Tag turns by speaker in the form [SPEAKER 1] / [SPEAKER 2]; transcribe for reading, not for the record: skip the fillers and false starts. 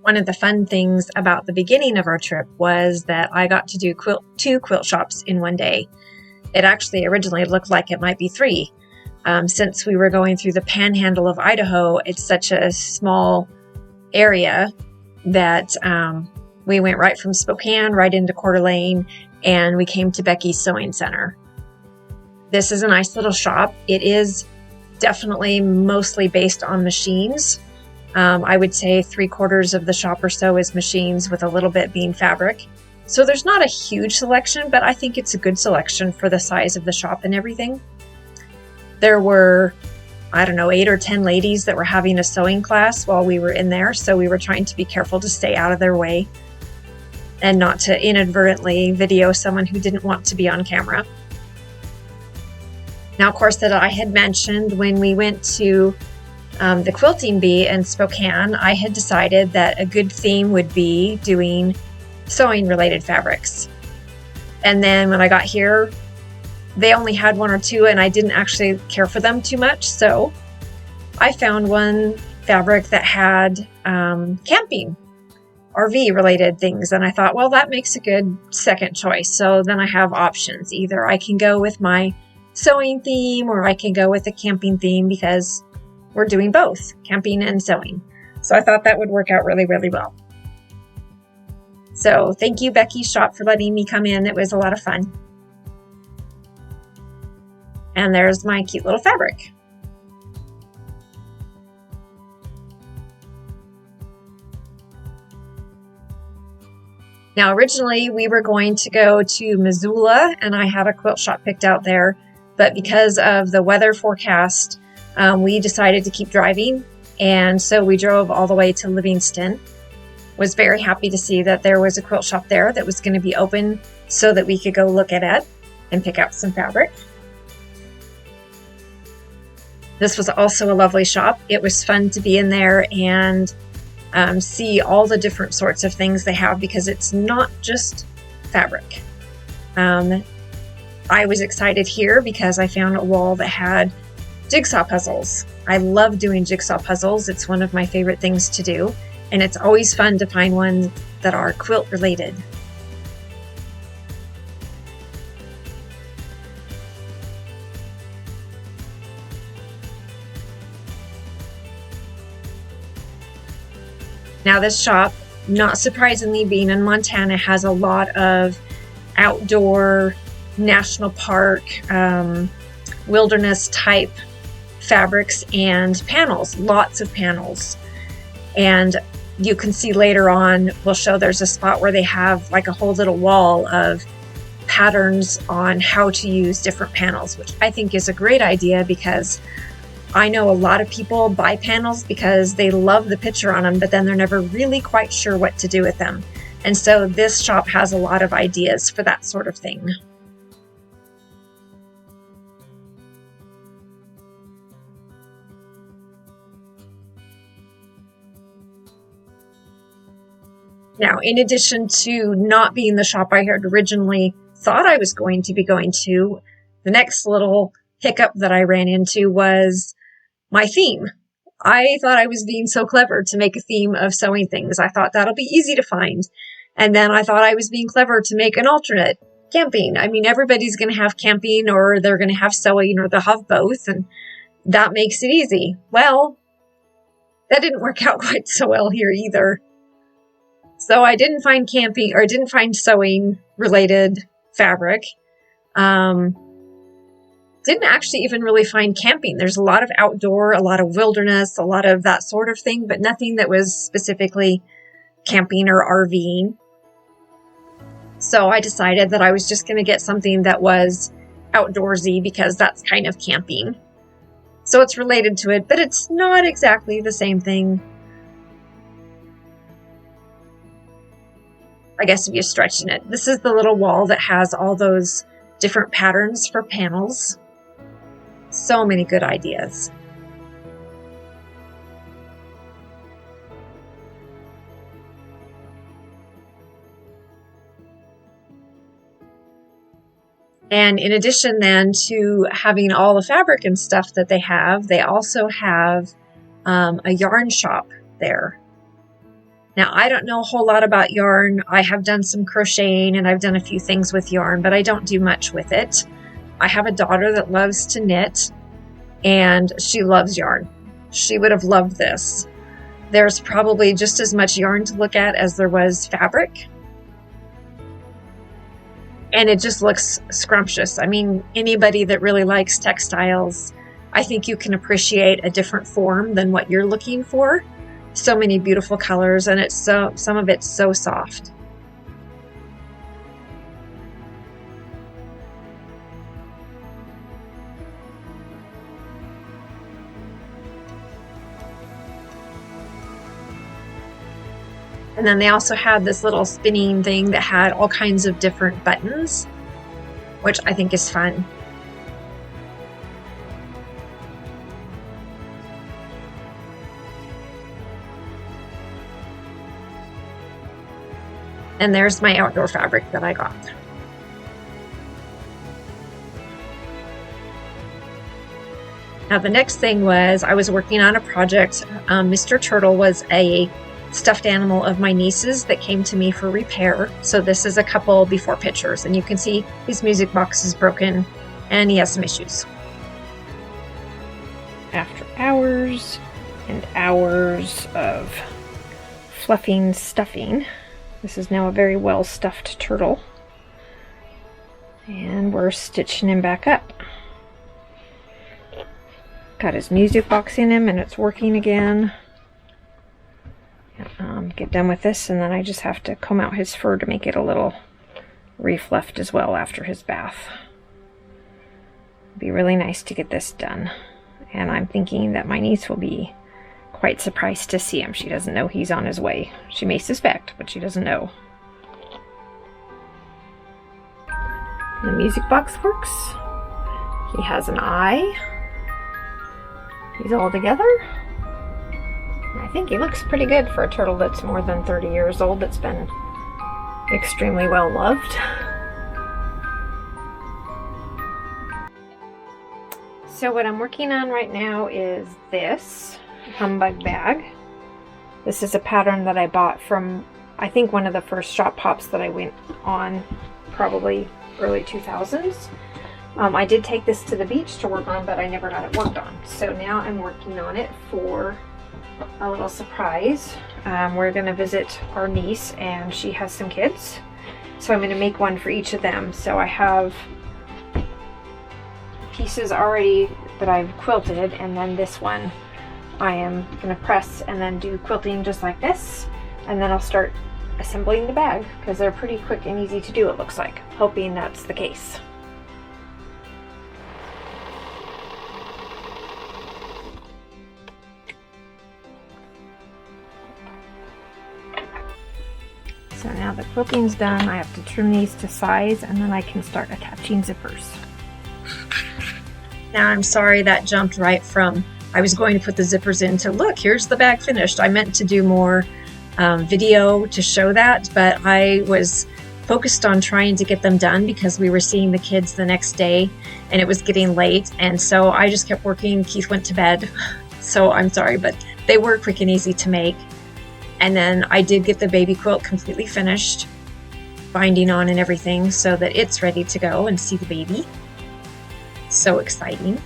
[SPEAKER 1] One of the fun things about the beginning of our trip was that I got to do two quilt shops in one day. It actually originally looked like it might be three. Since we were going through the panhandle of Idaho, it's such a small area that we went right from Spokane right into Coeur d'Alene, and we came to Becky's Sewing Center. This is a nice little shop. It is definitely mostly based on machines. I would say 3/4 of the shop or so is machines, with a little bit being fabric. So there's not a huge selection, but I think it's a good selection for the size of the shop and everything. There were, 8 or 10 ladies that were having a sewing class while we were in there, so we were trying to be careful to stay out of their way and not to inadvertently video someone who didn't want to be on camera. Now, of course, that I had mentioned when we went to the quilting bee in Spokane, I had decided that a good theme would be doing sewing related fabrics. And then when I got here, they only had 1 or 2 and I didn't actually care for them too much. So I found one fabric that had camping, RV related things. And I thought, well, that makes a good second choice. So then I have options. Either I can go with my sewing theme or I can go with a camping theme, because we're doing both, camping and sewing. So I thought that would work out really, really well. So thank you, Becky's shop, for letting me come in. It was a lot of fun. And there's my cute little fabric. Now, originally we were going to go to Missoula, and I had a quilt shop picked out there, but because of the weather forecast, we decided to keep driving, and so we drove all the way to Livingston. Was very happy to see that there was a quilt shop there that was going to be open so that we could go look at it and pick out some fabric. This was also a lovely shop. It was fun to be in there and see all the different sorts of things they have, because it's not just fabric. I was excited here because I found a wall that had jigsaw puzzles. I love doing jigsaw puzzles. It's one of my favorite things to do, and it's always fun to find ones that are quilt related. Now, this shop, not surprisingly, being in Montana, has a lot of outdoor, national park, wilderness type fabrics and panels, lots of panels. And you can see later on, we'll show there's a spot where they have like a whole little wall of patterns on how to use different panels, which I think is a great idea, because I know a lot of people buy panels because they love the picture on them, but then they're never really quite sure what to do with them. And so this shop has a lot of ideas for that sort of thing. Now, in addition to not being the shop I had originally thought I was going to be going to, the next little hiccup that I ran into was my theme. I thought I was being so clever to make a theme of sewing things. I thought that'll be easy to find. And then I thought I was being clever to make an alternate, camping. I mean, everybody's going to have camping, or they're going to have sewing, or they'll have both, and that makes it easy. Well, that didn't work out quite so well here either. So I didn't find camping, or didn't find sewing related fabric. Didn't actually even really find camping. There's a lot of outdoor, a lot of wilderness, a lot of that sort of thing, but nothing that was specifically camping or RVing. So I decided that I was just going to get something that was outdoorsy, because that's kind of camping. So it's related to it, but it's not exactly the same thing. I guess if you're stretching it. This is the little wall that has all those different patterns for panels. So many good ideas. And in addition then to having all the fabric and stuff that they have, they also have a yarn shop there. Now, I don't know a whole lot about yarn. I have done some crocheting and I've done a few things with yarn, but I don't do much with it. I have a daughter that loves to knit and she loves yarn. She would have loved this. There's probably just as much yarn to look at as there was fabric. And it just looks scrumptious. I mean, anybody that really likes textiles, I think you can appreciate a different form than what you're looking for. So many beautiful colors, and some of it's so soft. And then they also had this little spinning thing that had all kinds of different buttons, which I think is fun. And there's my outdoor fabric that I got. Now the next thing was I was working on a project. Mr. Turtle was a stuffed animal of my niece's that came to me for repair. So this is a couple before pictures, and you can see his music box is broken and he has some issues.
[SPEAKER 2] After hours and hours of fluffing stuffing, this is now a very well stuffed turtle, and we're stitching him back up. Got his music box in him and it's working again. Get done with this, and then I just have to comb out his fur to make it a little refluffed as well after his bath. It'd be really nice to get this done, and I'm thinking that my niece will be quite surprised to see him. She doesn't know he's on his way. She may suspect, but she doesn't know. The music box works. He has an eye. He's all together. I think he looks pretty good for a turtle that's more than 30 years old, that's been extremely well loved. So what I'm working on right now is this humbug bag. This is a pattern that I bought from, I think, one of the first shop pops that I went on, probably early 2000s. I did take this to the beach to work on, but I never got it worked on. So now I'm working on it for a little surprise. We're going to visit our niece, and she has some kids. So I'm going to make one for each of them. So I have pieces already that I've quilted, and then this one I am going to press and then do quilting just like this, and then I'll start assembling the bag because they're pretty quick and easy to do, it looks like. Hoping that's the case. So now the quilting's done, I have to trim these to size, and then I can start attaching zippers.
[SPEAKER 1] Now I'm sorry that jumped right from I was going to put the zippers in to look, here's the bag finished. I meant to do more video to show that, but I was focused on trying to get them done because we were seeing the kids the next day and it was getting late, and so I just kept working. Keith went to bed, so I'm sorry, but they were quick and easy to make. And then I did get the baby quilt completely finished, binding on and everything, so that it's ready to go and see the baby. So exciting.